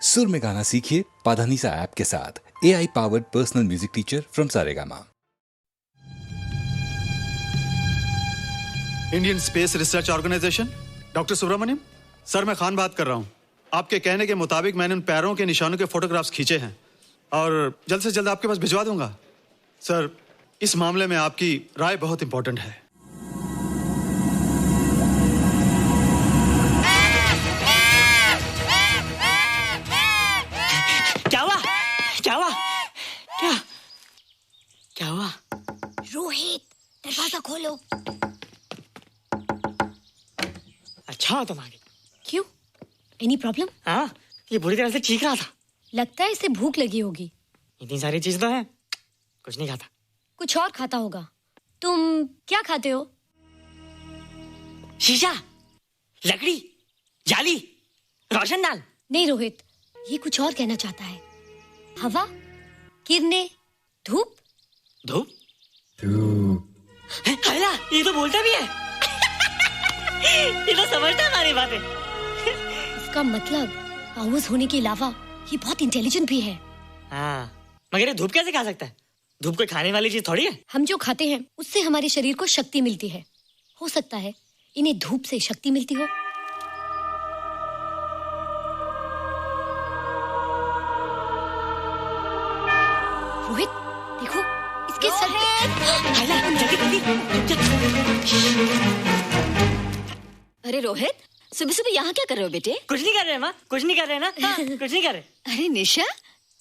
सुर में गाना सीखिए पाधानीसा ऐप के साथ। AI powered personal music teacher from Saregama. Indian Space Research Organisation, doctor Subramanyam sir, मैं खान बात कर रहा हूँ। आपके कहने के मुताबिक मैंने उन पैरों के निशानों के फोटोग्राफ्स खींचे हैं और जल्द से जल्द आपके पास भिजवा दूंगा। सर, इस मामले में आपकी राय बहुत इंपॉर्टेंट है। क्या हुआ? रोहित, दरवाजा खोलो। अच्छा हो तुम आ गए। क्यों? Any problem? हाँ, ये बुरी तरह से चीख रहा था। लगता है इसे भूख लगी होगी। इतनी सारी चीज तो है, कुछ नहीं खाता। कुछ और खाता होगा। तुम क्या खाते हो? शीशा, लकड़ी, जाली, रोशनदान। नहीं रोहित, ये कुछ और कहना चाहता है। हवा, किरणें, धूप। धूप? हैला, ये तो बोलता भी है। ये तो समझता है हमारी बातें। इसका मतलब पावर्स होने के अलावा ये बहुत इंटेलिजेंट भी है। हाँ, मगर ये धूप कैसे खा सकता है? धूप कोई खाने वाली चीज थोड़ी है। हम जो खाते हैं उससे हमारे शरीर को शक्ति मिलती है। हो सकता है इन्हें धूप से शक्ति मिलती हो। रोहित, देखो इसके सर अरे रोहित, सुबह सुबह यहाँ क्या कर रहे हो बेटे? कुछ नहीं कर रहे माँ, कुछ नहीं कर रहे ना। हाँ, कुछ नहीं कर रहे। अरे निशा,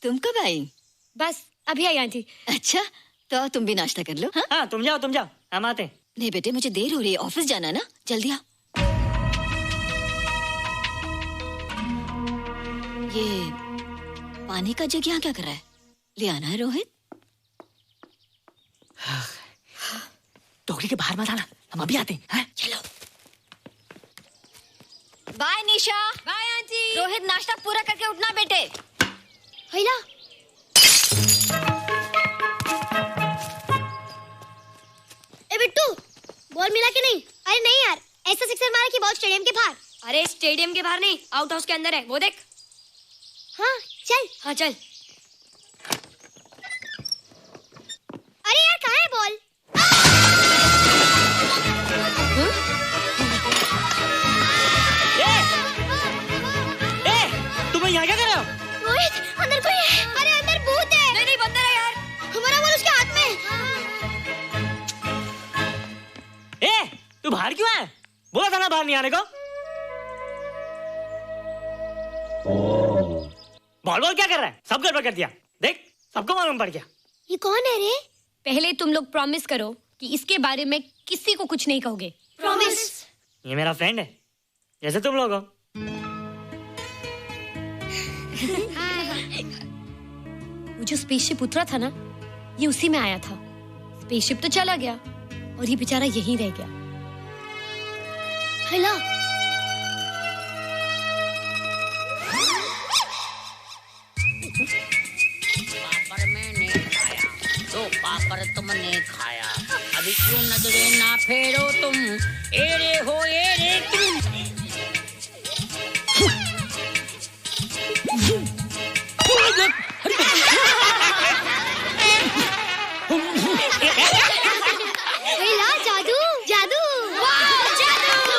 तुम कब आई? बस अभी आई आंटी। अच्छा, तो तुम भी नाश्ता कर लो। हाँ, हाँ, तुम जाओ, हम आते हैं। नहीं बेटे, मुझे देर हो रही है, ऑफिस जाना है ना, जल्दी आओ। ये पानी का जग यहाँ क्या कर रहा है? ले आना है रोहित। टोकरी के बाहर मत आना, हम अभी आते हैं। चलो। Bye Nisha. Bye aunty. Rohit, नाश्ता पूरा करके उठना बेटे। हैला, ए बिट्टू, बॉल मिला कि नहीं? अरे नहीं यार, ऐसा सिक्सर मारा कि बॉल स्टेडियम के बाहर। अरे स्टेडियम के बाहर नहीं, आउट हाउस के अंदर है, वो देख। हाँ चल। हाँ चल। अरे यार, कहाँ है बॉल? तुम यहाँ क्या कर रहे हो? रोहित, अंदर कोई है। अरे अंदर भूत है। नहीं बंदर है यार। हमारा बॉल उसके हाथ में। तू बाहर क्यों है? बोला था ना बाहर नहीं आने को। बॉल क्या कर रहा है? सब गड़बड़ कर दिया। देख, सबको मालूम पड़ गया। ये कौन है रे? पहले तुम लोग प्रॉमिस करो कि इसके बारे में किसी को कुछ नहीं कहोगे। प्रॉमिस। ये मेरा फ्रेंड है, जैसे तुम लोग हो। वो जो स्पेसशिप उतरा था ना, ये उसी में आया था। स्पेसशिप तो चला गया और ये बेचारा यहीं रह गया। हैला, पापड़ मैंने खाया, दो पापड़ तुमने खाया, अभी क्यों नजरे ना फेरो तुम, एरे हो एरे तुम। हैला, जादू जादू। वाह, जादू।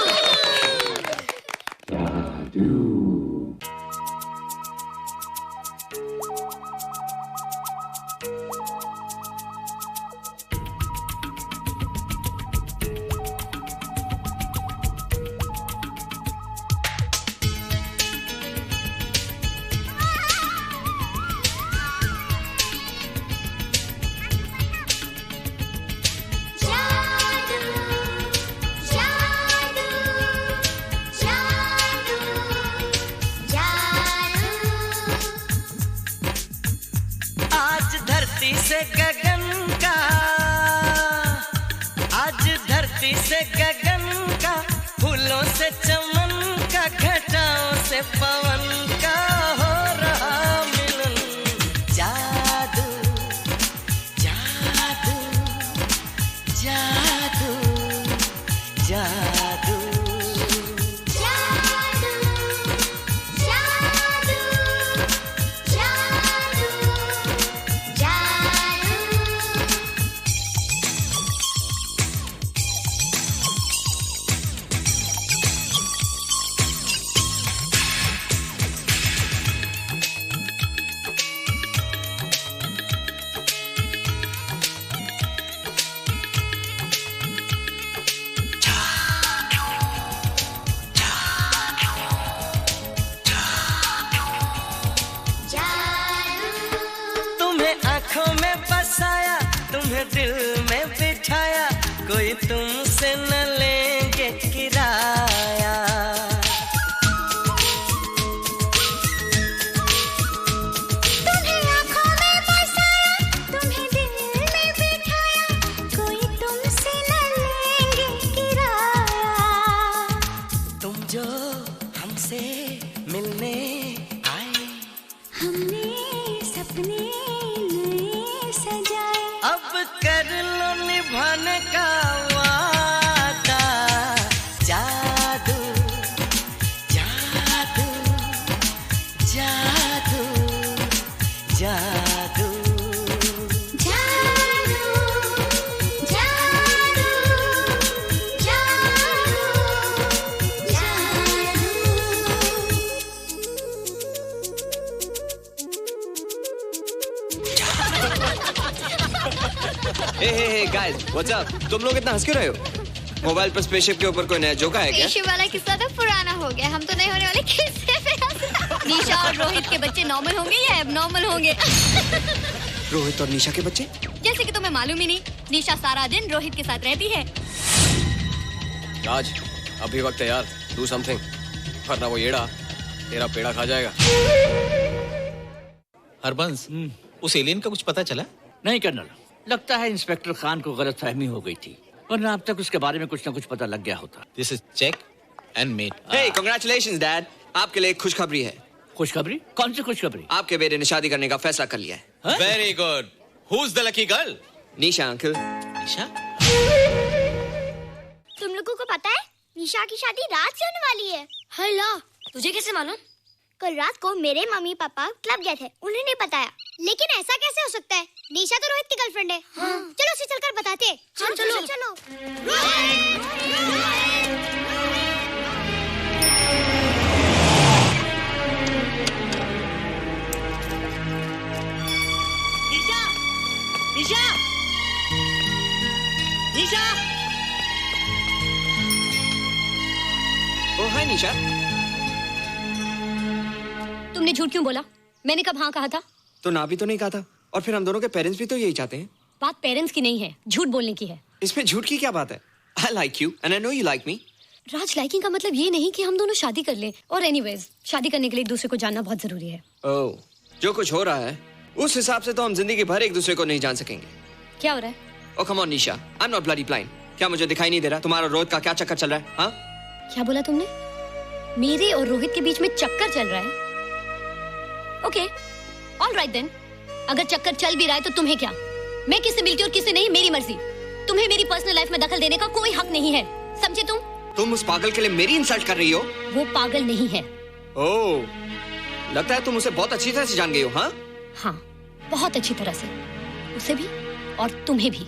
आज धरती से गगन का, आज धरती से गगन का, फूलों से चमन का, घटाओं से पवन का हो रहा मिलन। जादू जादू जादू जादू। दिल में बिठाया, कोई तुमसे न लेंगे किराया। तुम्हें आँखों में बसाया, तुम्हें दिल में बिठाया, कोई तुमसे न लेंगे किराया। तुम जो हमसे मिलने आए, हमने सपने नए सजाए, अब कर लो निभाने का वादा। जादू जादू जादू जादू जादू जादू जादू हे गाइस, व्हाट्स अप? तुम लोग इतना हंस क्यों रहे हो? मोबाइल पर स्पेसशिप के ऊपर कोई नया जोक है क्या? स्पेसशिप वाला किस्सा तो पुराना हो गया, हम तो नहीं होने वाले किस्से पे हंसना। निशा और रोहित के बच्चे नॉर्मल होंगे या एबनॉर्मल होंगे? रोहित और निशा के बच्चे? जैसे कि तुम्हें मालूम ही नहीं, निशा सारा दिन रोहित के साथ रहती है। राज, अभी वक्त है यार, डू समथिंग, वरना वो येड़ा तेरा पेड़ा खा जाएगा। हरबंस, उस एलियन का कुछ पता चला? नहीं कर्नल, लगता है इंस्पेक्टर खान को गलतफहमी हो गई थी, वरना अब तक उसके बारे में कुछ न कुछ पता लग गया होता। This is check and mate. Hey, congratulations dad, आपके लिए एक खुशखबरी है। खुशखबरी? कौन सी खुशखबरी? आपके बेटे ने शादी करने का फैसला कर लिया है। Very good. Who is the lucky girl? Nisha uncle. Nisha? तुम लोगों को पता है निशा की शादी रात से होने वाली है। हल्ला, तुझे कैसे मालूम? कल रात को मेरे मम्मी पापा क्लब गए थे, उन्होंने बताया। लेकिन ऐसा कैसे हो सकता है? निशा तो रोहित की गर्लफ्रेंड है। चलो उसे चलकर बताते हैं। चलो चलो। निशा! निशा! निशा! ओ हाय निशा। तुमने झूठ क्यों बोला? मैंने कब हाँ कहा था? तो ना भी तो नहीं कहा था, और फिर हम दोनों के पेरेंट्स भी तो यही चाहते हैं। बात पेरेंट्स की नहीं है, झूठ बोलने की है। इसमें झूठ की क्या बात है? I like you and I know you like me. Raj, liking का मतलब ये नहीं कि हम दोनों शादी कर लें। और एनीवेज, शादी करने के लिए एक दूसरे को जानना बहुत जरूरी है। ओह, जो कुछ हो रहा है उस हिसाब से तो हम जिंदगी भर एक दूसरे को नहीं जान सकेंगे। क्या हो रहा है? Oh come on Nisha, I am not bloody blind. क्या मुझे दिखाई नहीं दे रहा तुम्हारा रोहित का क्या चक्कर चल रहा है? हाँ, क्या बोला तुमने? मेरे और रोहित के बीच में चक्कर चल रहा है? Okay, all right then. अगर चक्कर चल भी रहा है तो तुम्हें क्या? मैं किससे मिलती हूँ और किससे नहीं, मेरी मर्जी। तुम्हें मेरी पर्सनल लाइफ में दखल देने का कोई हक नहीं है, समझे तुम? तुम उस पागल के लिए मेरी इंसल्ट कर रही हो? वो पागल नहीं है। ओह, लगता है तुम उसे बहुत अच्छी तरह से जान गई हो। हाँ हाँ, बहुत अच्छी तरह से, उसे भी और तुम्हें भी।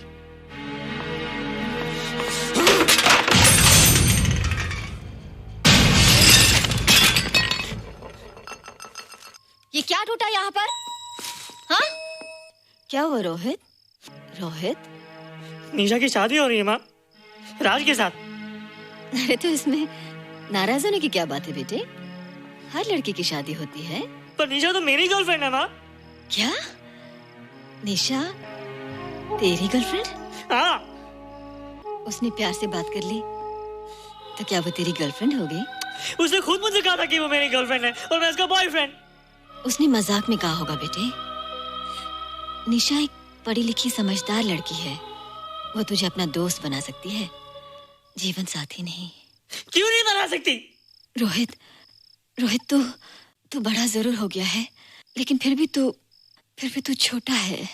ये क्या टूटा यहाँ पर? हाँ? क्या हुआ रोहित? रोहित, निशा की शादी हो रही है माँ, राज के साथ। अरे तो इसमें नाराज होने की क्या बात है बेटे? हर लड़की की शादी होती है। पर निशा तो मेरी गर्लफ्रेंड है माँ। क्या? निशा तेरी गर्लफ्रेंड? हाँ। उसने प्यार से बात कर ली तो क्या वो तेरी गर्लफ्रेंड हो गई? उसने खुद मुझसे कहा था कि वो मेरी गर्लफ्रेंड है और मैं उसका बॉयफ्रेंड। उसने मजाक में कहा होगा बेटे। निशा एक पढ़ी लिखी समझदार लड़की है, वो तुझे अपना दोस्त बना सकती है, जीवन साथी नहीं। क्यों नहीं बना सकती? रोहित, रोहित तू बड़ा जरूर हो गया है, लेकिन फिर भी तू छोटा है।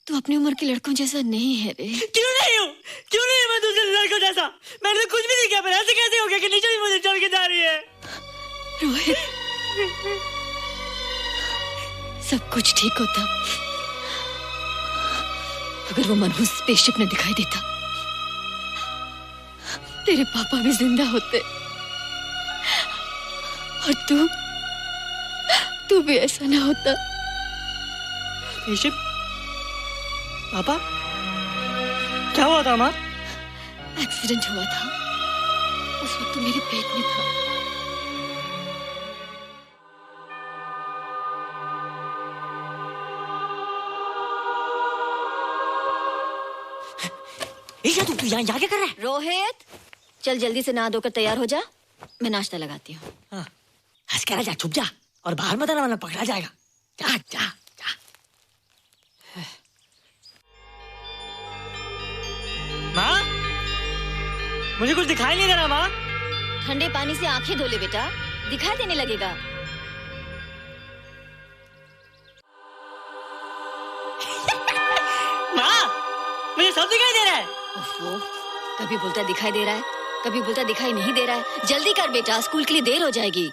तू अपनी उम्र के लड़कों जैसा नहीं है रे। क्यों नहीं हूँ? क्यों नहीं है मैं दूसरे लड़कों जैसा? मैंने तो कुछ भी नहीं किया, पर ऐसे कैसे हो गया कि निशा भी मुझे चल के जा रही है? रोहित, सब कुछ ठीक होता अगर वो मनहूस स्पेसशिप ने दिखाई देता। तेरे पापा भी जिंदा होते और तू भी ऐसा ना होता। स्पेसशिप? पापा? क्या हुआ था माँ? एक्सीडेंट हुआ था, उस वक्त तू मेरे पेट में था। निशा तू यहाँ क्या कर रहा है? रोहित, चल जल्दी से नहा धोकर तैयार हो जा, मैं नाश्ता लगाती हूँ। हंस कर जा, छुप जा और बाहर मत आना वरना पकड़ा जाएगा। जा जा जा। माँ, मुझे कुछ दिखाई नहीं दे रहा माँ। ठंडे पानी से आंखें धो ले बेटा, दिखाई देने लगेगा। माँ, मुझे सब दिखाई दे रहा है। ओफो, कभी बोलता दिखाई दे रहा है, कभी बोलता दिखाई नहीं दे रहा है। जल्दी कर बेटा, स्कूल के लिए देर हो जाएगी।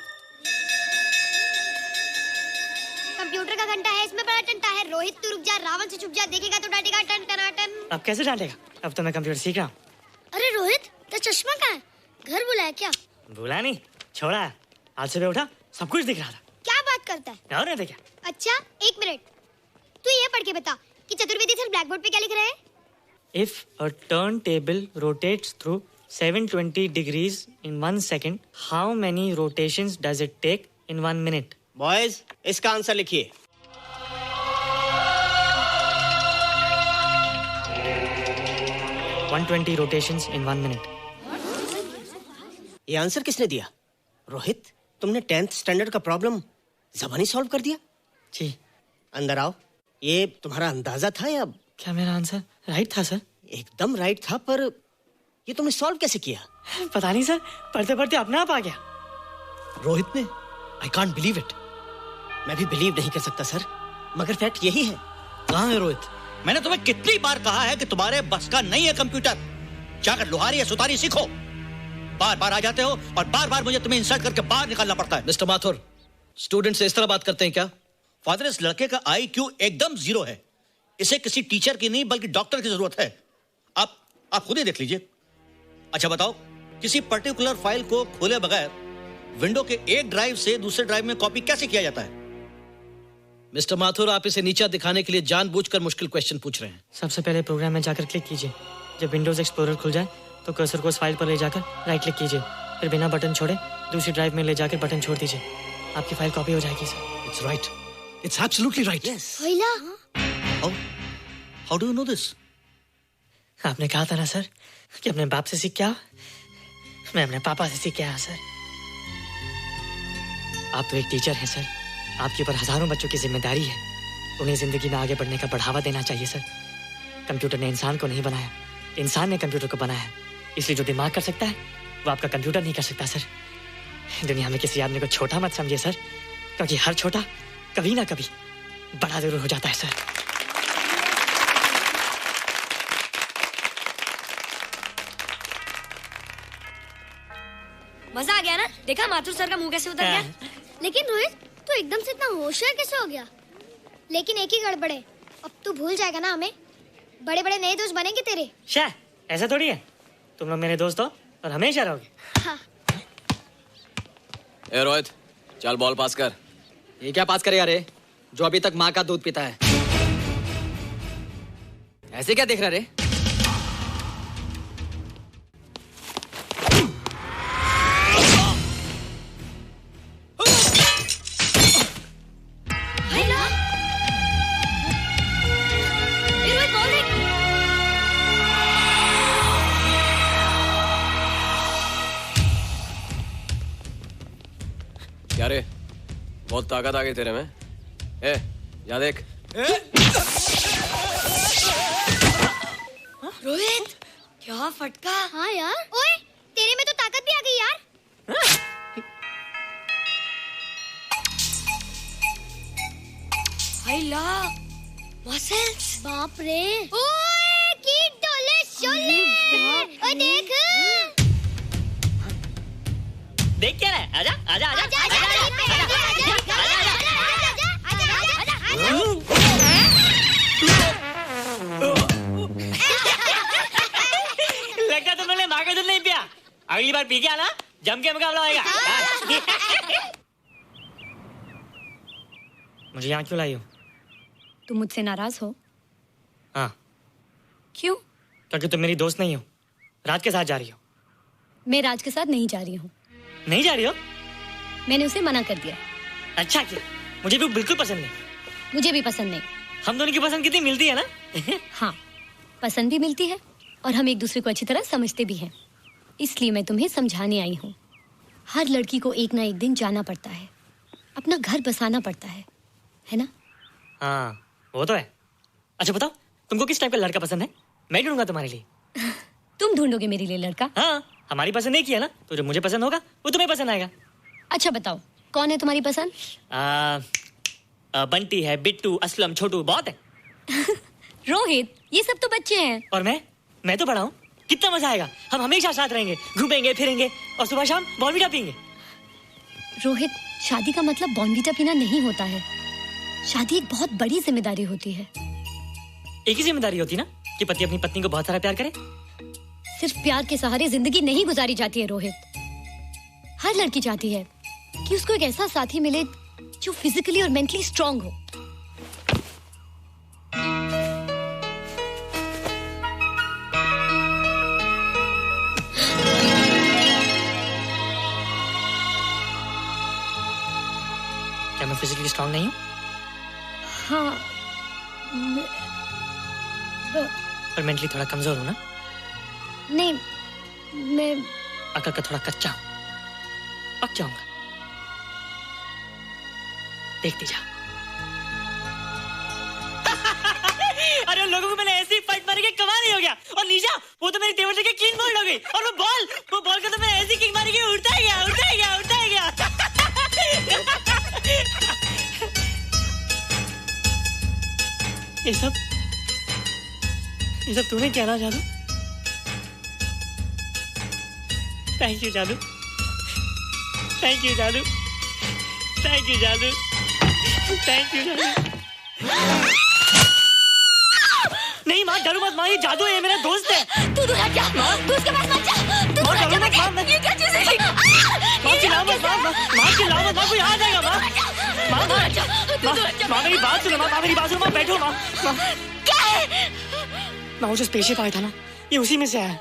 कंप्यूटर का घंटा है, इसमें बड़ा टंटा है। रोहित तू रुक जा, रावण से छुप जा, देखेगा तो डांटेगा टन टनाटन। अब कैसे डांटेगा? अब तो मैं कंप्यूटर सीख रहा हूँ। अरे रोहित, तेरा चश्मा कहाँ है? घर बुलाया क्या? भूला नहीं, छोड़ा। आज सुबह उठा, सब कुछ दिख रहा था। क्या बात करता है? और नहीं देखा। अच्छा, एक मिनट, तू ये पढ़ के बता कि चतुर्वेदी सर ब्लैक बोर्ड पे क्या लिख रहे हैं? If a turntable rotates through 720 degrees in 1 second, how many rotations does it take in 1 minute? Boys, इसका आंसर लिखिए। One 120 rotations in 1 minute. ये आंसर किसने दिया? रोहित, तुमने 10th स्टैंडर्ड का प्रॉब्लम ज़बानी सॉल्व कर दिया? जी। अंदर आओ। ये तुम्हारा अंदाजा था या? क्या मेरा आंसर राइट था सर? एकदम राइट था, पर ये तुमने सॉल्व कैसे किया? पता नहीं सर, पढ़ते पढ़ते अपने आप आ गया। रोहित ने? I can't believe it. मैं भी बिलीव नहीं कर सकता सर, मगर फैक्ट यही है। कहाँ है रोहित? मैंने तुम्हें कितनी बार कहा है कि तुम्हारे बस का नहीं है कंप्यूटर। जाकर लोहारी या सुतारी सीखो। बार बार आ जाते हो और बार बार मुझे तुम्हें इंसल्ट करके बाहर निकालना पड़ता है। मिस्टर माथुर, स्टूडेंट से इस तरह बात करते हैं क्या? फादर, इस लड़के का IQ एकदम 0 है। इसे किसी टीचर की नहीं बल्कि डॉक्टर की जरूरत है। आप खुद ही देख लीजिए। अच्छा बताओ, किसी पर्टिकुलर फाइल को खोले बगैर विंडो के एक ड्राइव से दूसरे ड्राइव में कॉपी कैसे किया जाता है? मिस्टर माथुर, आप इसे नीचा दिखाने के लिए जानबूझकर मुश्किल क्वेश्चन पूछ रहे हैं। सबसे पहले प्रोग्राम में जाकर क्लिक कीजिए। जब विंडोज एक्सप्लोरर खुल जाए तो कर्सर को उस फाइल पर ले जाकर राइट क्लिक कीजिए, फिर बिना बटन छोड़े दूसरी ड्राइव में ले जाकर बटन छोड़ दीजिए। आपकी फाइल कॉपी हो जाएगी sir. It's right, it's absolutely right. How do you know this? आपने कहा था ना सर कि अपने बाप से सीख के आओ। मैं अपने पापा से सीख के आया सर। आप तो एक टीचर हैं सर, आपके ऊपर हजारों बच्चों की जिम्मेदारी है। उन्हें जिंदगी में आगे बढ़ने का बढ़ावा देना चाहिए सर। कंप्यूटर ने इंसान को नहीं बनाया, इंसान ने कंप्यूटर को बनाया। इसलिए जो दिमाग कर सकता है वो आपका कंप्यूटर नहीं कर सकता सर। दुनिया में किसी आदमी को छोटा मत समझिए सर, क्योंकि हर छोटा कभी ना कभी बड़ा जरूर हो जाता है सर। मजा आ गया ना? देखा माथुर सर का मुंह कैसे उतर गया? लेकिन रोहित, तू एकदम से इतना होशियार कैसे हो गया? लेकिन एक ही गड़बड़ है, अब तू भूल जाएगा ना हमें। बड़े बड़े नए दोस्त बनेंगे तेरे। शाह, ऐसा थोड़ी है। तुम लोग मेरे दोस्त हो और हमेशा रहोगे। हाँ। ए रोहित, चल बॉल पास कर। ये क्या पास करेगा रे, जो अभी तक माँ का दूध पीता है? ऐसे क्या देख रहा रे? क्या रे, बहुत ताकत आ गई तेरे में। ए, जा देख। रोहित, क्या फटका। हाँ यार। ओए, तेरे में तो ताकत भी आ गई यार। हाय ला, मसल्स। बाप रे। ओए, कीट डोले शोले। ओए देख। देख क्या है? आजा आजा आजा आजा आजा लगता तुमने माँ का दूध नहीं पिया। अगली बार पी के आना, जम के मुकाबला होएगा। मुझे यहाँ क्यों लाई हो? तुम मुझसे नाराज हो? हाँ। क्यों? क्योंकि तुम मेरी दोस्त नहीं हो, राज के साथ जा रही हो। मैं राज के साथ नहीं जा रही हूँ। नहीं जा रही हो? मैंने उसे मना कर दिया। अच्छा किया, मुझे भी बिल्कुल पसंद नहीं। मुझे भी पसंद नहीं। हम दोनों की पसंद कितनी मिलती है ना? हाँ, पसंद भी मिलती है और हम एक दूसरे को अच्छी तरह समझते भी हैं। इसलिए मैं तुम्हें समझाने आई हूँ। हर लड़की को एक ना एक दिन जाना पड़ता है, अपना घर बसाना पड़ता है ना? हाँ वो तो है। अच्छा बताओ, तुमको किस टाइप का लड़का पसंद है? मैं ढूंढूंगा तुम्हारे लिए। तुम ढूंढोगे मेरे लिए लड़का? हाँ, हमारी पसंद एक ही है ना, तो जो मुझे पसंद होगा वो तुम्हें पसंद आएगा। अच्छा बताओ, कौन है तुम्हारी पसंद? बंटी है, बिट्टू, असलम, छोटू, बहुत है। रोहित, ये सब तो बच्चे हैं। और मैं तो बड़ा हूँ। कितना मजा आएगा, हम हमेशा साथ रहेंगे, घूमेंगे फिरेंगे और सुबह शाम बॉर्नवीटा पीएंगे। रोहित, शादी का मतलब बॉर्नवीटा पीना नहीं होता है। शादी एक बहुत बड़ी जिम्मेदारी होती है। एक ही जिम्मेदारी होती है ना कि पति अपनी पत्नी को बहुत सारा प्यार करे। सिर्फ प्यार के सहारे जिंदगी नहीं गुजारी जाती है रोहित। हर लड़की चाहती है कि उसको एक ऐसा साथी मिले जो फिजिकली और मेंटली स्ट्रांग हो। क्या मैं फिजिकली स्ट्रांग नहीं हूँ? हाँ, पर मेंटली थोड़ा कमजोर हूँ ना? नहीं, मैं अकल का थोड़ा कच्चा हूँ, पक जाऊंगा। देखती जा। अरे लोगों को मैंने ऐसी फाइट मारी कि कमाल ही हो गया। और निशा, वो तो मेरी टेबल से क्लीन बोल्ड हो गई। और वो बॉल का तो मैंने ऐसी किक मारी कि उड़ता ही गया। ये सब तूने क्या ना जादू? थैंक यू जादू। थैंक यू जादू। थैंक यू जादू। थैंक यू जादू। नहीं माँ, डरो मत माँ, ये जादू है, मेरा दोस्त है। तू दूर हट जा, तू उसके पास मत जा। तू दूर हट जा बेटे। ये क्या चीज़ है? माँ चिल्लाओ मत, माँ चिल्लाओ मत, माँ कोई आ जाएगा। माँ मेरी बात सुनो, माँ मेरी बात सुनो, माँ बैठो। माँ क्या है? माँ वो जो स्पेसशिप आया था ना, ये उसी में से आया।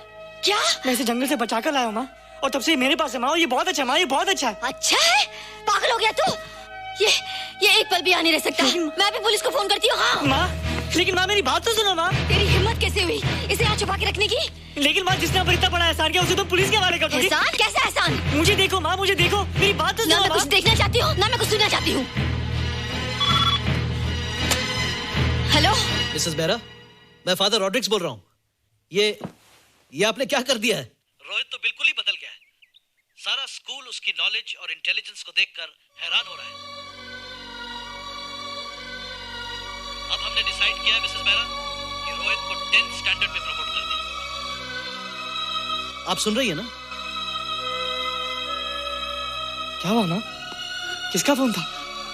क्या? मैं इसे जंगल से बचा कर लाया हूँ माँ, और तब से मेरे पास है माँ। और ये बहुत अच्छा है माँ, ये बहुत अच्छा है। अच्छा है? पागल हो गया तू? ये एक पल भी आ नहीं रह सकता। मैं भी पुलिस को फोन करती हूँ। हाँ माँ, लेकिन माँ मेरी बात तो सुनो माँ। तेरी हिम्मत कैसे हुई इसे यहाँ छुपा के रखने की? लेकिन माँ, जिसने इतना बड़ा एहसान किया उसे तो पुलिस के हवाले कर दोगी। एहसान? कैसा एहसान? मुझे देखो माँ, मुझे देखो, मेरी बात तो सुनो। ना मैं कुछ देखना चाहती हूँ, ना मैं कुछ सुनना चाहती हूँ। हेलो मिसेस बेरा, मैं फादर रॉड्रिक्स बोल रहा हूँ। ये आपने क्या कर दिया है? रोहित तो बिल्कुल ही बदल गया है। सारा स्कूल उसकी नॉलेज और इंटेलिजेंस को देखकर हैरान हो रहा है। अब हमने डिसाइड किया है मिसेस बेरा कि रोहित को 10th स्टैंडर्ड में प्रमोट कर दें। आप सुन रही है ना? क्या हुआ माँ? किसका फोन था?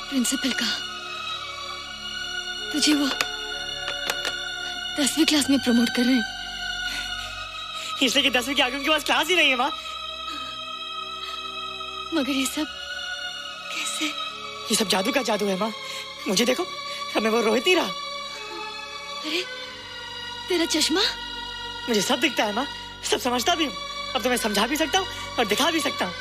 प्रिंसिपल का। तुझे वो 10वीं क्लास में प्रमोट कर रहे हैं। इसलिए कि 10वीं के आगे उनके पास क्लास ही नहीं है माँ। मगर ये सब कैसे? ये सब जादू का जादू है माँ। मुझे देखो, अब मैं वो रोहित ही रहा। अरे तेरा चश्मा? मुझे सब दिखता है माँ, सब समझता भी हूँ। अब तो मैं समझा भी सकता हूँ और दिखा भी सकता हूँ।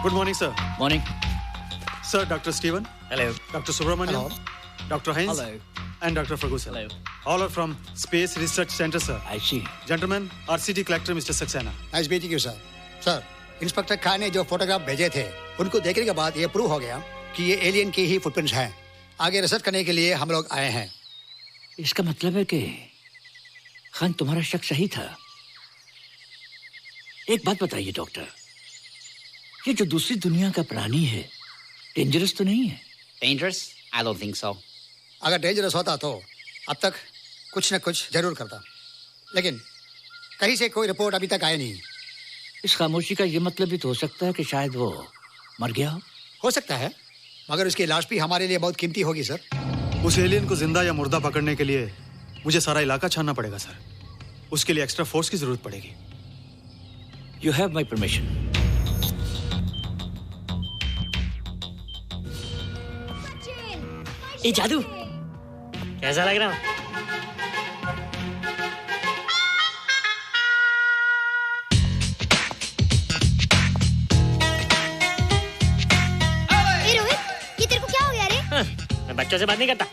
Good morning, sir. Morning. Sir, Dr. Steven. Hello. Dr. Subramaniam. Dr. Heinz. Hello. And Dr. Ferguson. Hello. All are from Space Research Center, sir. I see. Gentlemen, our city collector, Mr. Saxena. Nice meeting you sir. Sir, inspector Khan ने जो photograph भेजे थे, उनको देखने के बाद ये prove हो गया कि ये एलियन की ही फुटप्रिंट्स हैं। आगे रिसर्च करने के लिए हम लोग आए हैं। इसका मतलब है कि खान, तुम्हारा शक सही था। एक बात बताइए डॉक्टर, ये जो दूसरी दुनिया का प्राणी है, डेंजरस तो नहीं है? Dangerous? I don't think so. अगर डेंजरस होता तो अब तक कुछ न कुछ जरूर करता, लेकिन कहीं से कोई रिपोर्ट अभी तक आई नहीं। इस खामोशी का ये मतलब भी तो हो सकता है कि शायद वो मर गया हो सकता है, मगर उसकी लाश भी हमारे लिए बहुत कीमती होगी सर। उस एलियन को जिंदा या मुर्दा पकड़ने के लिए मुझे सारा इलाका छानना पड़ेगा सर। उसके लिए एक्स्ट्रा फोर्स की जरूरत पड़ेगी। You have my permission. ये जादू कैसा लग रहा हूँ? बच्चों से बात नहीं करता।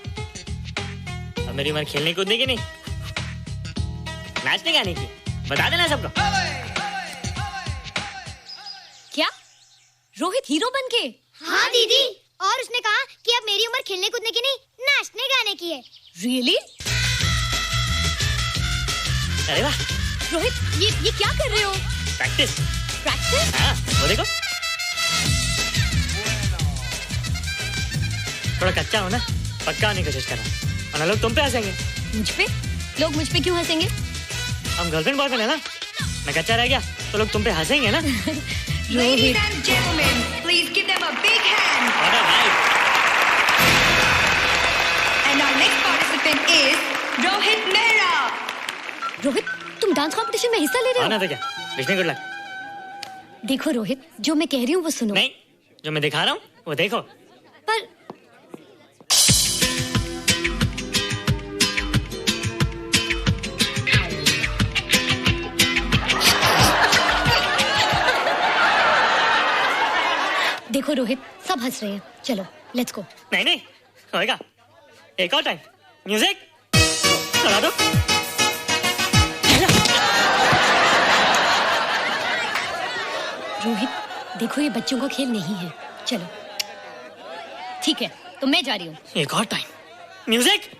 अब मेरी उम्र खेलने कूदने की नहीं, नाचने गाने की। बता देना सबको। क्या रोहित हीरो बन के? हाँ दीदी, और उसने कहा कि अब मेरी उम्र खेलने कूदने की नहीं, नाचने गाने की है। Really? अरे वाह रोहित, ये क्या कर रहे हो? प्रैक्टिस। प्रैक्टिस? हाँ, वो देखो। थोड़ा कच्चा हो ना, पक्का होने की कोशिश करना, वरना लोग तुम पे हंसेंगे। मुझ पे? लोग मुझ पे क्यों हंसेंगे? हम गर्लफ्रेंड बॉयफ्रेंड है ना, मैं कच्चा रह गया तो लोग तुम पे हंसेंगे ना। Ladies and gentlemen, please give them a big hand. What a hype. And our next participant is Rohit Mehra. Rohit, तुम डांस कंपटीशन में हिस्सा ले रहे हो? ना तो क्या, विश मी गुड लक। देखो रोहित, जो मैं कह रही हूँ वो सुनो। नहीं, जो मैं दिखा रहा हूँ वो देखो। पर देखो रोहित, सब हंस रहे हैं। चलो लेट्स गो। नहीं नहीं होएगा, एक और टाइम। म्यूजिक चला दो। रोहित देखो, ये बच्चों का खेल नहीं है। चलो ठीक है, तो मैं जा रही हूँ। एक और time. Music.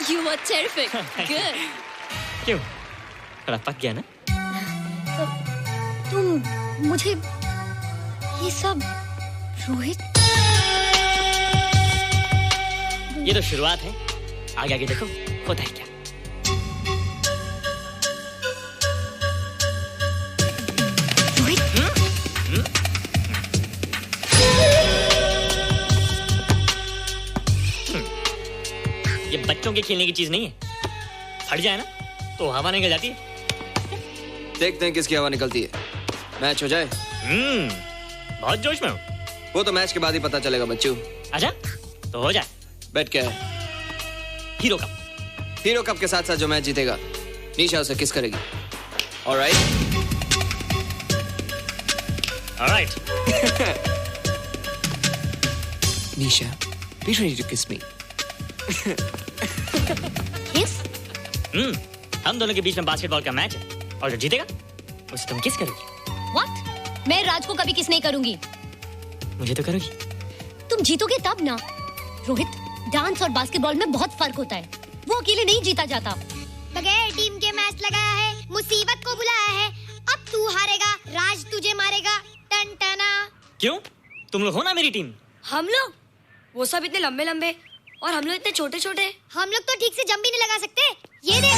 You were terrific. Good. क्यों? थोड़ा पक गया ना? तुम मुझे ये सब रोहित, ये तो शुरुआत है, आगे आगे देखो होता है क्या। ये बच्चों के खेलने की चीज नहीं है, फट जाए ना तो हवा निकल जाती है। देखते हैं किसकी हवा निकलती है। मैच हो जाए। बहुत जोश में हूँ। वो तो मैच के बाद ही पता चलेगा बच्चू। अच्छा तो हो जाए। बेट क्या है? Hero cup. हीरो कप के साथ साथ जो मैच जीतेगा निशा उसे किस करेगी। Alright. Alright. Nisha, be ready to kiss me. किस? हम दोनों के बीच में बास्केटबॉल का मैच है और जो जीतेगा उसे तुम किस करोगी। What? मैं राज को कभी किस नहीं करूंगी। मुझे तो करोगी। तुम जीतोगे तब ना। रोहित, डांस और बास्केटबॉल में बहुत फर्क होता है। वो अकेले नहीं जीता जाता। बगैर टीम के मैच लगाया है, मुसीबत को बुलाया है। अब तू हारेगा, राज तुझे मारेगा। टन टना। क्यों? तुम लोग हो ना मेरी टीम। हम लोग? वो सब इतने लंबे लंबे और हम लोग इतने छोटे छोटे। हम लोग तो ठीक से जंप भी नहीं लगा सकते। ये देख।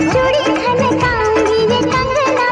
चूड़ी खनकाऊंगी, ये कंगना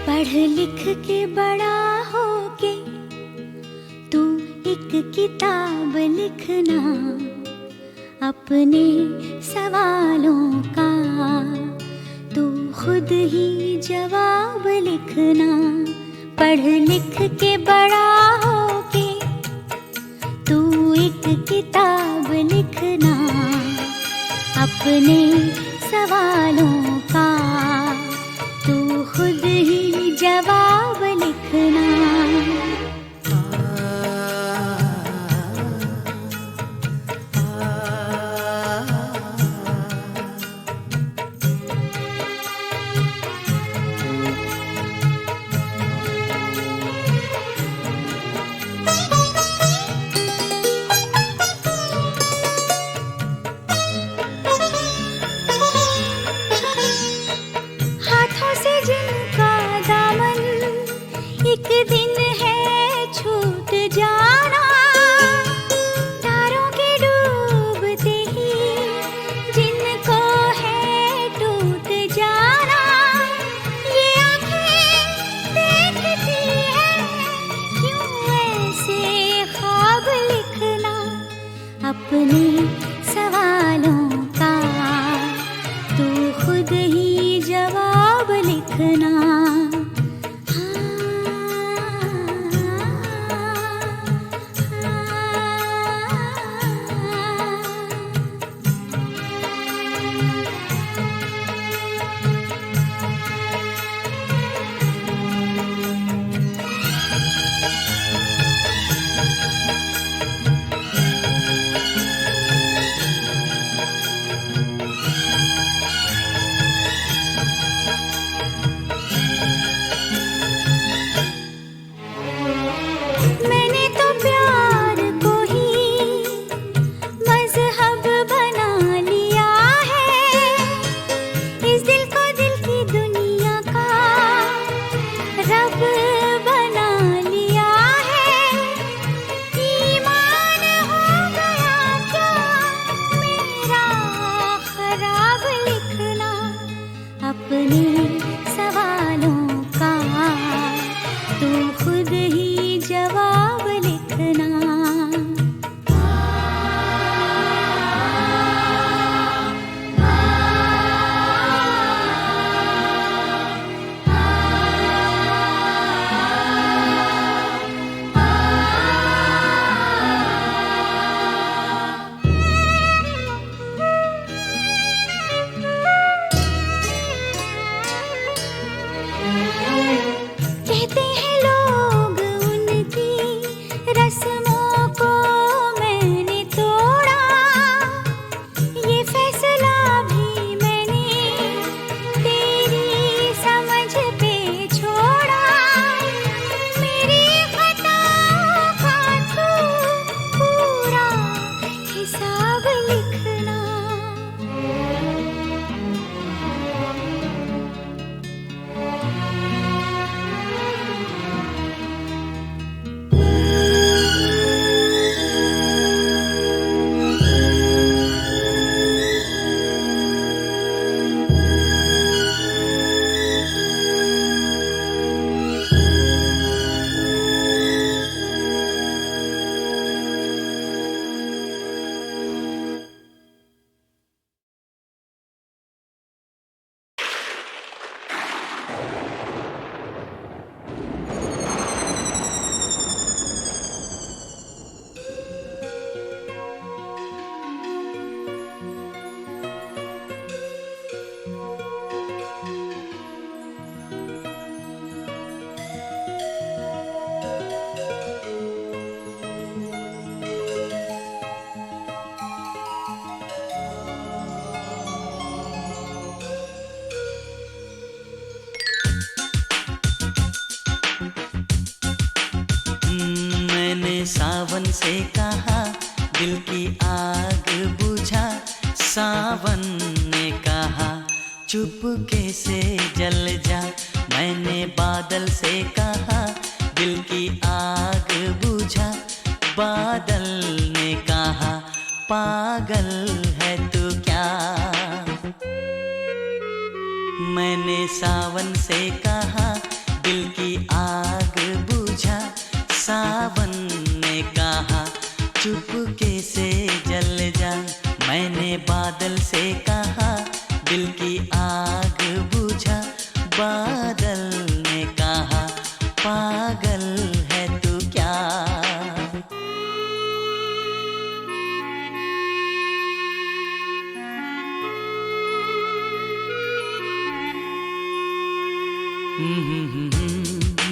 पढ़ लिख के बड़ा होके तू एक किताब लिखना, अपने सवालों का तू खुद ही जवाब लिखना। पढ़ लिख के बड़ा होके तू एक किताब लिखना, अपने सवालों का तू खुद ही जवाब लिखना। हाथों से जिनका दामन एक दिन है छूट जाना, तारों के डूबते ही जिनको है टूट जाना। ये आँखें देखती है क्यों ऐसे ख्वाब लिखना, अपने सवालों का तू खुद ही जवाब लिखना। मैंने तो प्यार को ही मजहब बना लिया है, इस दिल को दिल की दुनिया का रब बना लिया है। ईमान हो गया क्या मेरा खराब लिखना, अपने सवालों का तू खुद ही जवाब लिखना। कहते हैं लोग उनकी रस्मों को मैंने तोड़ा, ये फैसला भी मैंने तेरी समझ पे छोड़ा। मेरी खताओं का तू पूरा हिसाब लिखना। मैंने सावन से कहा दिल की आग बुझा, सावन ने कहा चुपके से जल जा। मैंने बादल से कहा दिल की आग बुझा, बादल ने कहा पागल है तू क्या। मैंने सावन से कहा दिल की आग बुझा, सावन ने कहा चुपके से जल जा। मैंने बादल से कहा दिल की आग बुझा, बादल ने कहा पागल है तू क्या।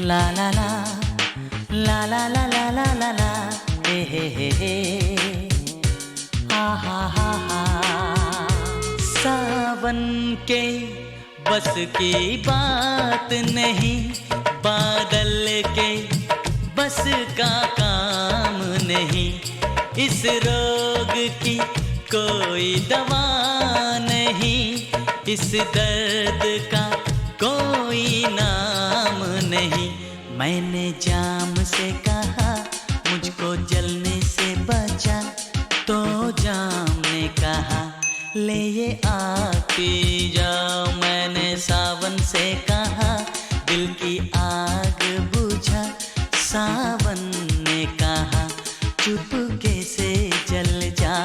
ला ला ला ला ला ला ला ला ला ला हे हा हा हा हा। सावन के बस की बात नहीं, बादल के बस का काम नहीं। इस रोग की कोई दवा नहीं, इस दर्द का कोई नाम नहीं। मैंने जाम से कहा मुझको जलने से बचा, तो जाम ने कहा ले ये आग पी जाओ। मैंने सावन से कहा दिल की आग बुझा, सावन ने कहा चुपके से जल जा।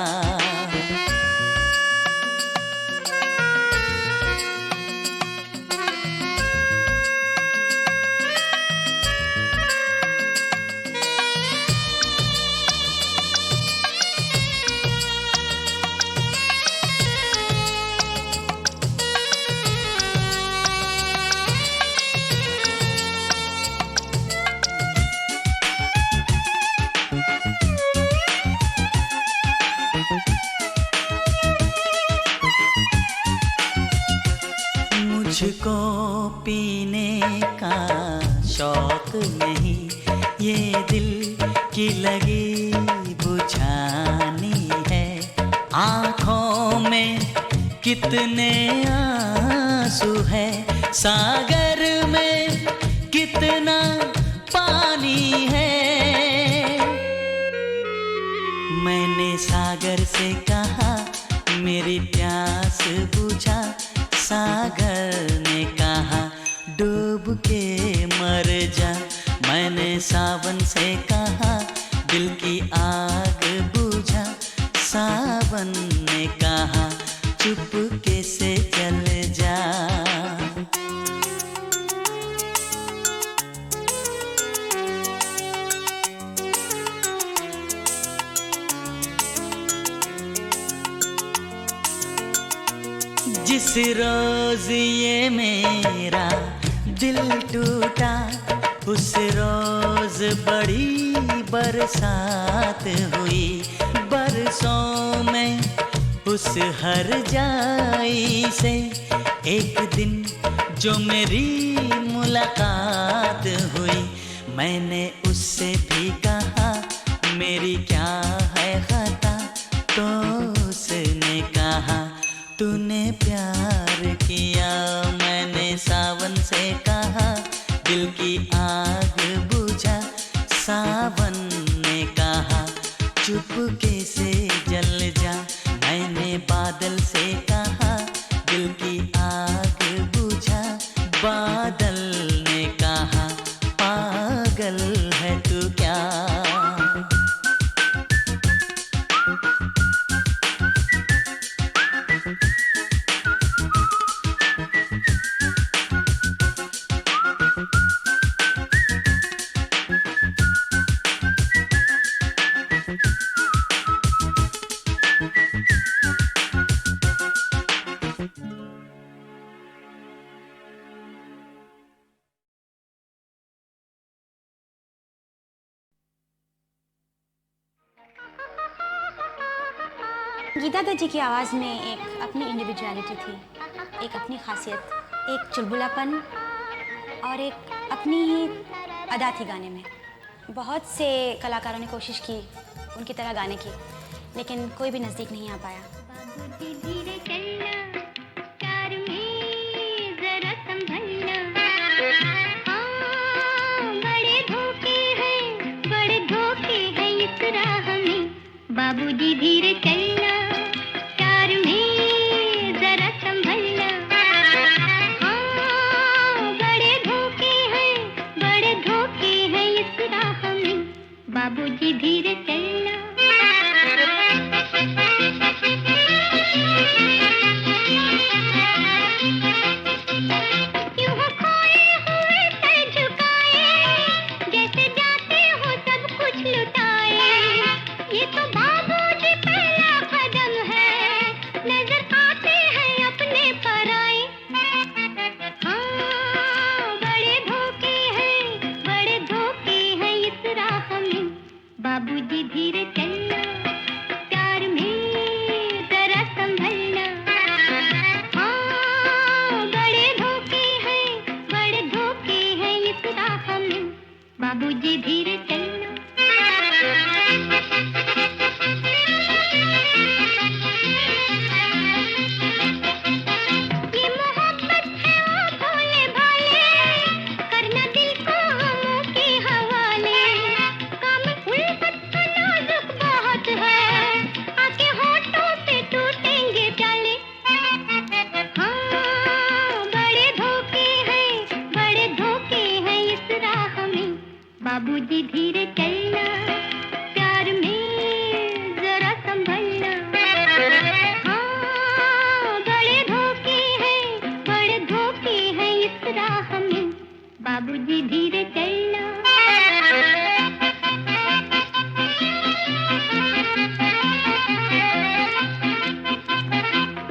मुझको पीने का शौक नहीं, ये दिल की लगी बुझानी है। आँखों में कितने आंसू है, सागर में कितना पानी है। मैंने सागर से कहा मेरी प्यास बुझा, सागर ने कहा डूब के मर जा। मैंने सावन से कहा दिल की आग बुझा, सावन ने कहा चुपके से जल जा। जिस रोज ये मेरा दिल टूटा, उस रोज बड़ी बरसात हुई। बरसों में उस हर जाई से एक दिन जो मेरी मुलाकात हुई। मैंने उससे भी कहा मेरी क्या है खता, तो उसने कहा तूने प्यार किया। मैंने सावन से कहा दिल की आग बुझा, सावन ने कहा चुपके से जल जा। मैंने बादल से कहा दिल की आग बुझा, बादल ने कहा पागल है तू क्या। गीता दत्त जी की आवाज़ में एक अपनी इंडिविजुअलिटी थी, एक अपनी खासियत, एक चुलबुलापन और एक अपनी ही अदा थी गाने में। बहुत से कलाकारों ने कोशिश की उनकी तरह गाने की, लेकिन कोई भी नज़दीक नहीं आ पाया। धीरे चलना, प्यार में जरा संभलना। बाबूजी धीरे चलना, प्यार में जरा संभलना। हाँ, बड़े धोखे हैं इस राह में, बाबूजी धीरे चलना। यूं हो खोए हुए सर झुकाए, जैसे जाते हो सब कुछ लुटाए। ये तो बाबूजी पहला कदम है, नजर आते हैं अपने पराए। हाँ, बड़े धोखे हैं इस राह में, बाबूजी धीरे चलना, प्यार में जरा संभलना। हाँ, बड़े धोखे हैं इस राह में, बाबूजी धीरे चलना। ये मोहब्बत है ओ भोले भाले, करना दिल को हमों के हवाले। काम उल्फत का नाजुक बहुत है, आके होठों पे टूटेंगे प्याले। हाँ, बड़े धोखे हैं इस राह में, बाबूजी धीरे चलना, प्यार में जरा संभलना। हाँ, बड़े धोखे हैं इस राह में, बाबूजी धीरे चलना।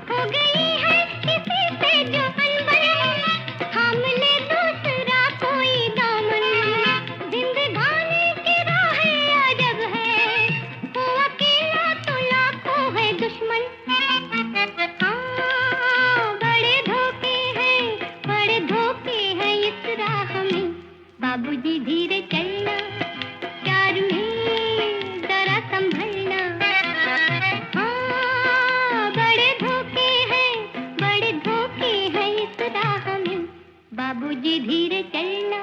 हो गई है किसी से जो अनबन, थाम ले दूसरा कोई दामन। जिंदगानी की राहें अजब है, वो अकेला तो लाखों है दुश्मन। हाँ, बड़े धोखे हैं इस राह में, बाबूजी धीरे चलना, प्यार में जरा संभलना। हाँ, बड़े धोखे हैं इस राह में, बाबूजी धीरे चलना।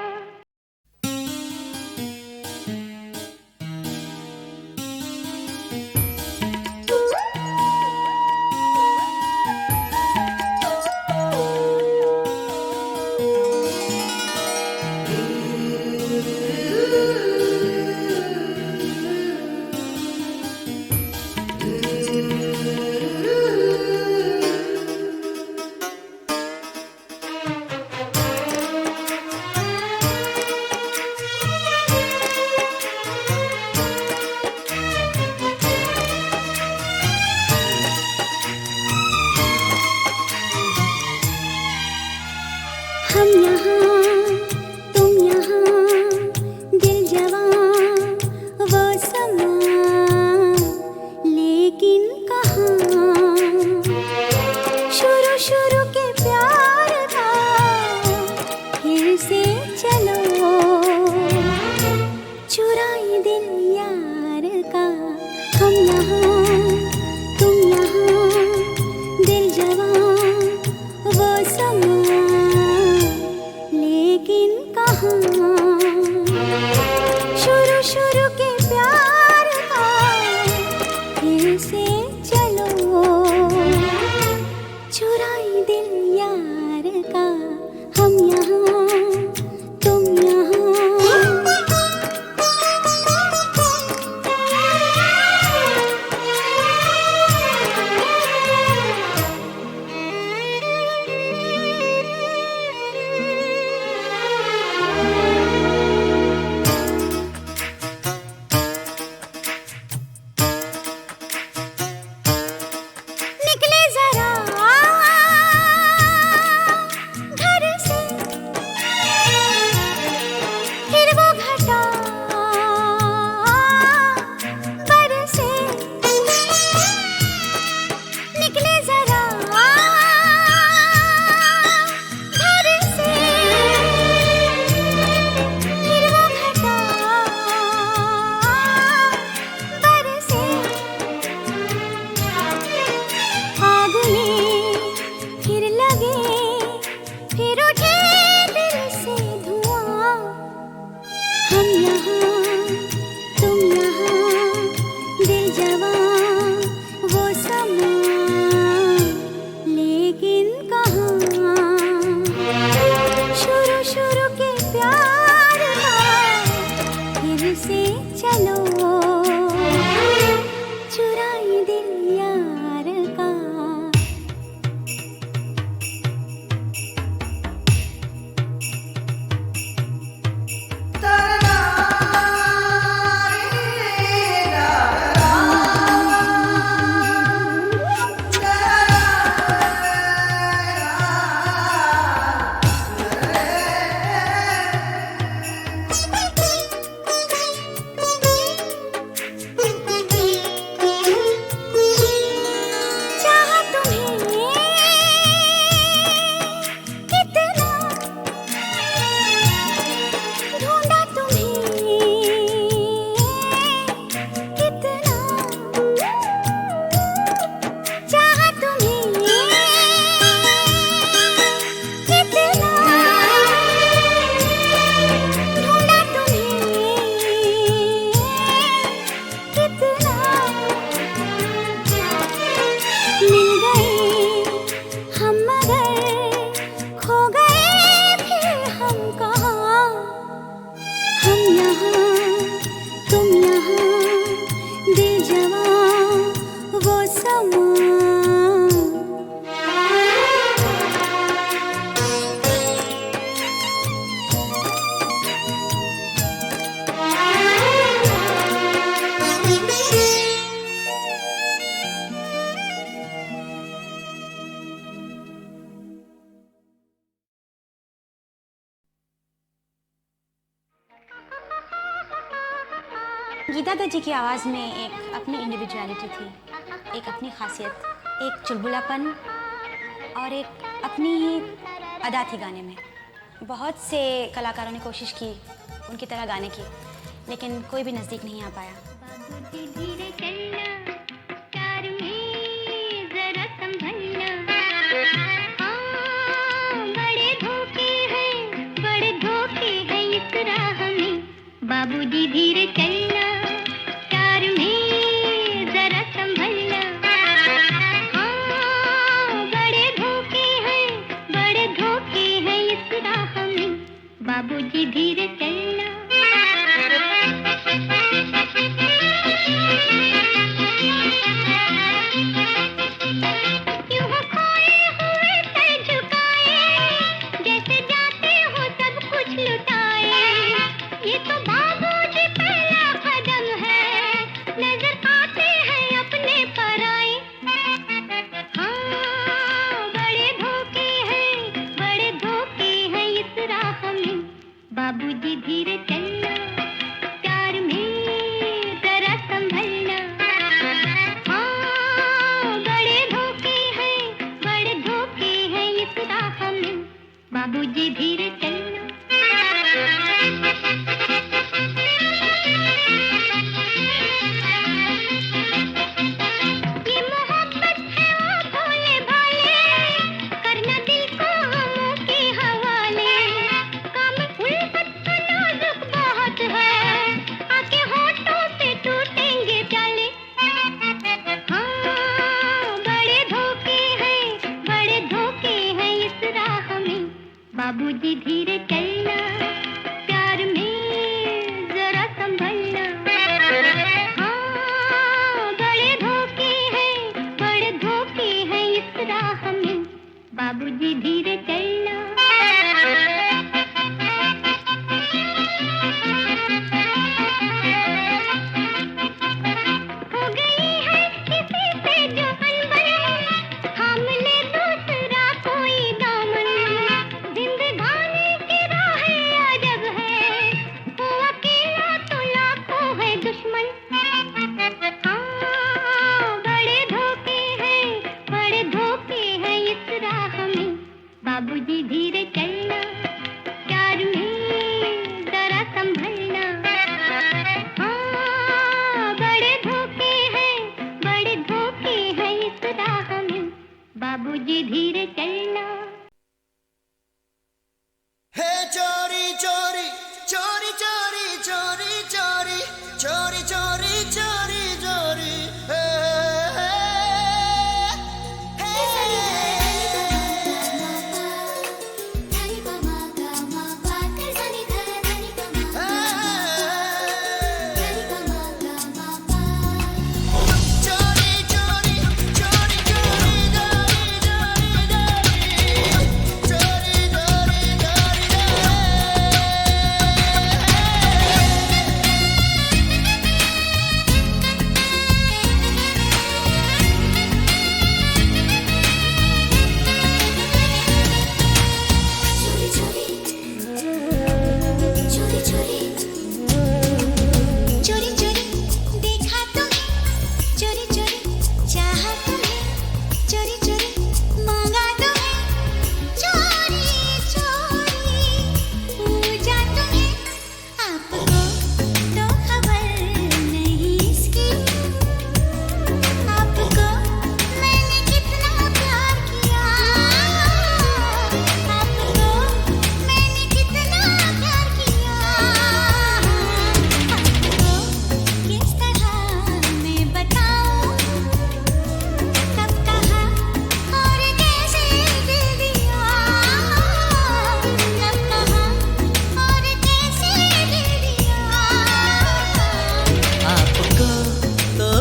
गीता दत्त जी की आवाज़ में एक अपनी इंडिविजुअलिटी थी, एक अपनी खासियत, एक चुलबुलापन और एक अपनी ही अदा थी गाने में। बहुत से कलाकारों ने कोशिश की उनकी तरह गाने की, लेकिन कोई भी नज़दीक नहीं आ पाया। धीरे चलना, कार में जरा संभलना, हाँ, बड़े धोखे हैं इस राह में। बाबूजी धीरे चलना, कार में जरा संभलना, हाँ, बड़े धोखे हैं इस राह में। बाबूजी धीरे चलना। यूं खोए हुए सर झुकाए, जैसे जाते हो सब कुछ लुटाए। ये तो बाबूजी पहला कदम है, नजर आते हैं अपने पराए। हाँ, बड़े धोखे हैं इस राह में। बाबूजी धीरे चलना, प्यार में जरा संभलना, हाँ, बड़े धोखे हैं इस राह में। बाबूजी धीरे चलना। ये मोहब्बत है वो भोले भाले, करना दिल को हमों के हवाले। काम उल्फत का नाजुक बहुत है, आके होठों से टूटेंगे प्याले। हाँ, बड़े धोखे हैं इस राह में। बाबूजी धीरे चलना, प्यार में जरा संभलना, हाँ, बड़े धोखे हैं इस राह में। बाबूजी धीरे चलना। हो गई है किसी से जो अनबन, थाम ले दूसरा कोई दामन। जिंदगानी की राहें अजब है, वो अकेला तो लाखों है दुश्मन। हाँ, बड़े धोखे हैं इस राह में। बाबूजी धीरे चलना, प्यार में जरा संभलना, हाँ, बड़े धोखे हैं इस राह में। बाबूजी धीरे चलना। हे चोरी चोरी चोरी चोरी चोरी चोरी चोरी चोरी चोरी चोरी हे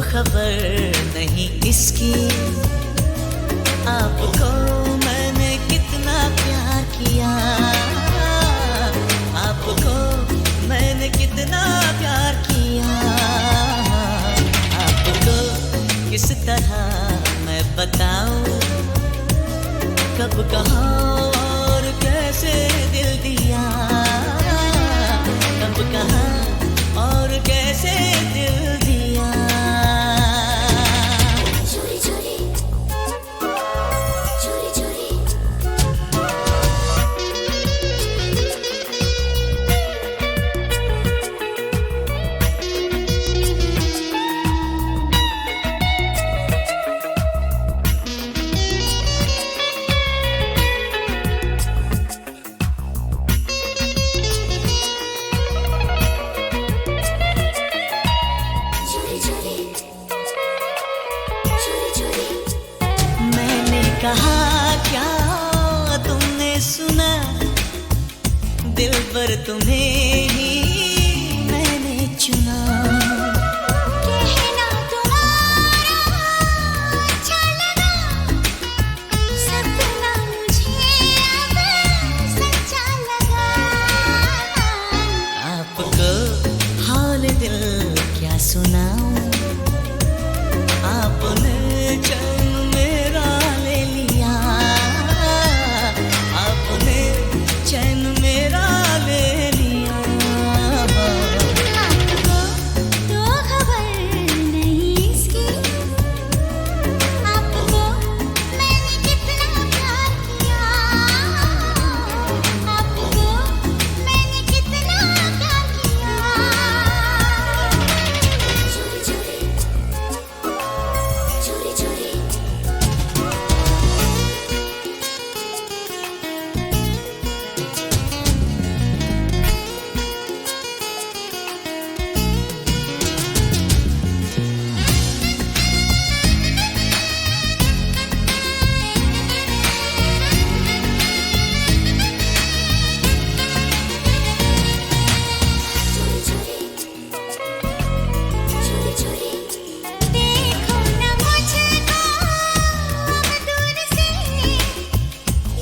खबर नहीं इसकी, आपको मैंने कितना प्यार किया, आपको मैंने कितना प्यार किया, आपको किस तरह मैं बताऊं, कब कहाँ और कैसे दिल दिया, कब कहाँ और कैसे दिल कहा क्या तुमने सुना, दिल पर तुम्हें ही मैंने चुना। कहना तुम्हारा अच्छा लगा, सपना मुझे अब सच्चा लगा। आपको हाल दिल क्या सुनाऊं, आपने चैन मेरा ले लिया, आपने चैन मेरा ले लिया। आपको तो खबर नहीं इसकी, आपको मैंने कितना प्यार किया, आपको मैंने कितना प्यार किया। चोरी चोरी देखो न मुझको अब दूर से,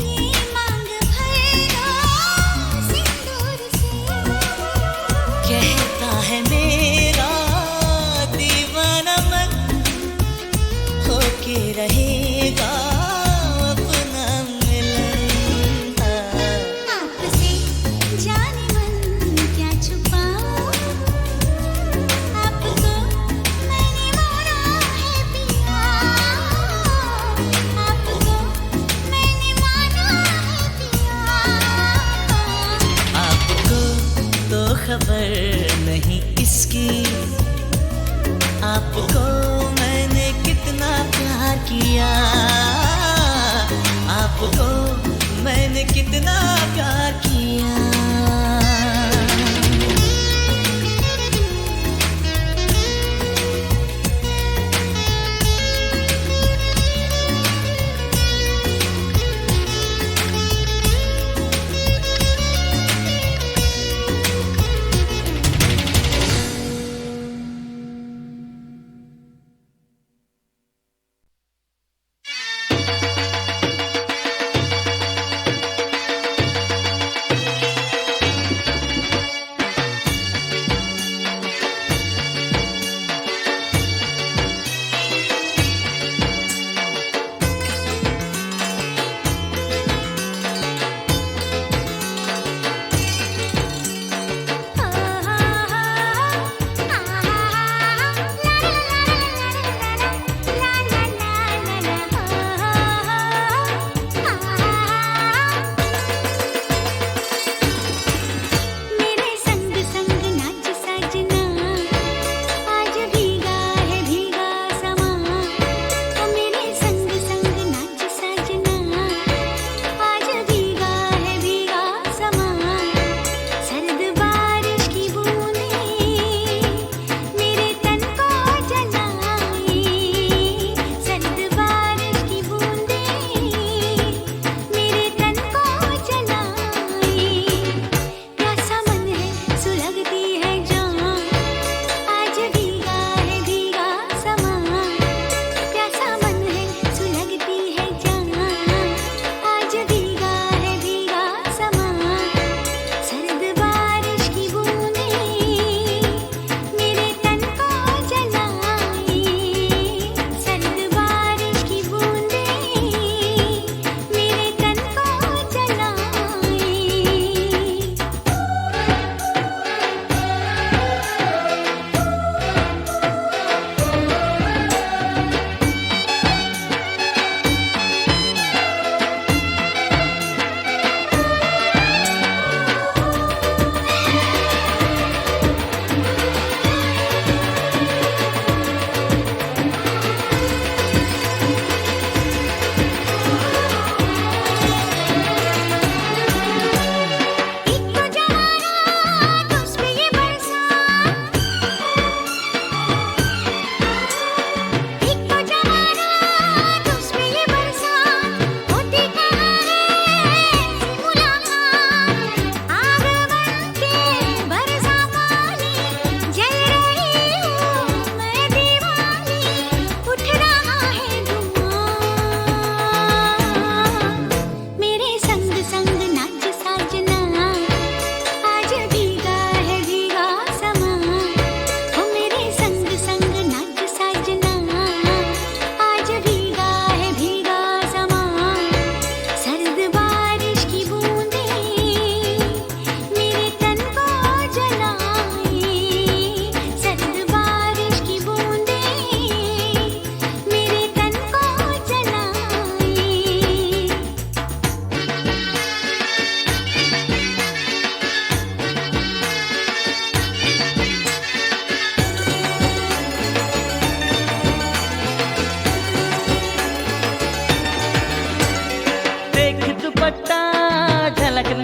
ये मांग भर लो सिंदूर से। कहता है मेरा दीवाना मन, होके रहेगा अपना मिलन। आपसे जाने मन क्या छुपाऊं, आपको मैंने माना है पिया, आपको मैंने माना है पिया। आपको तो खबर नहीं इसकी, आपको मैंने कितना प्यार किया, आपको मैंने कितना प्यार किया।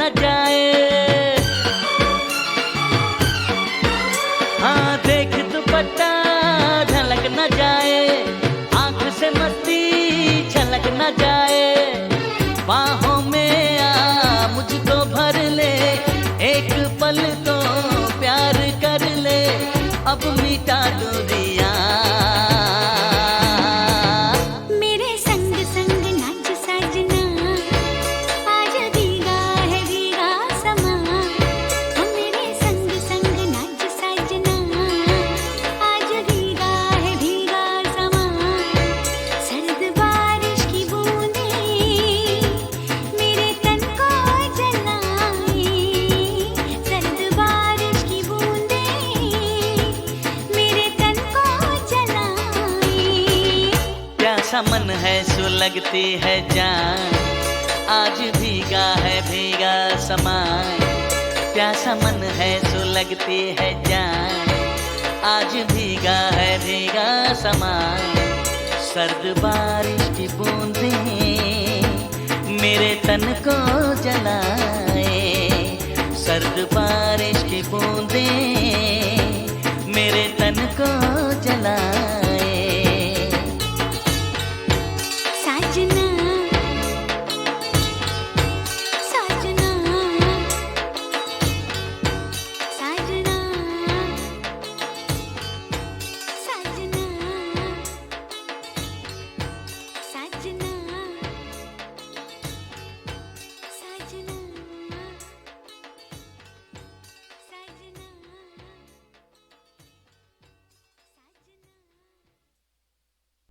न जाए। हाँ देख दुपट्टा झलक न जाए, आंख से मस्ती झलक न जाए। बाहों में आ मुझको भर ले, एक पल तो प्यार कर ले, अब मिटा दूरियां। मेरे संग संग नाच साजना, आज भीगा है भीगा समा। मेरे संग संग नाच साजना, आज भीगा है भीगा समा। सर्द बारिश की बूंदें मेरे तन को जलाए, सर्द बारिश की बूंदें मेरे तन को जलाए। प्यासा मन है सुलगती है जान, आज भीगा है भीगा समान। प्यासा मन है सुलगती है जान, आज भीगा है भीगा समान। सर्द बारिश की बूंदें मेरे तन को जलाए, सर्द बारिश की बूंदें मेरे तन को जलाए।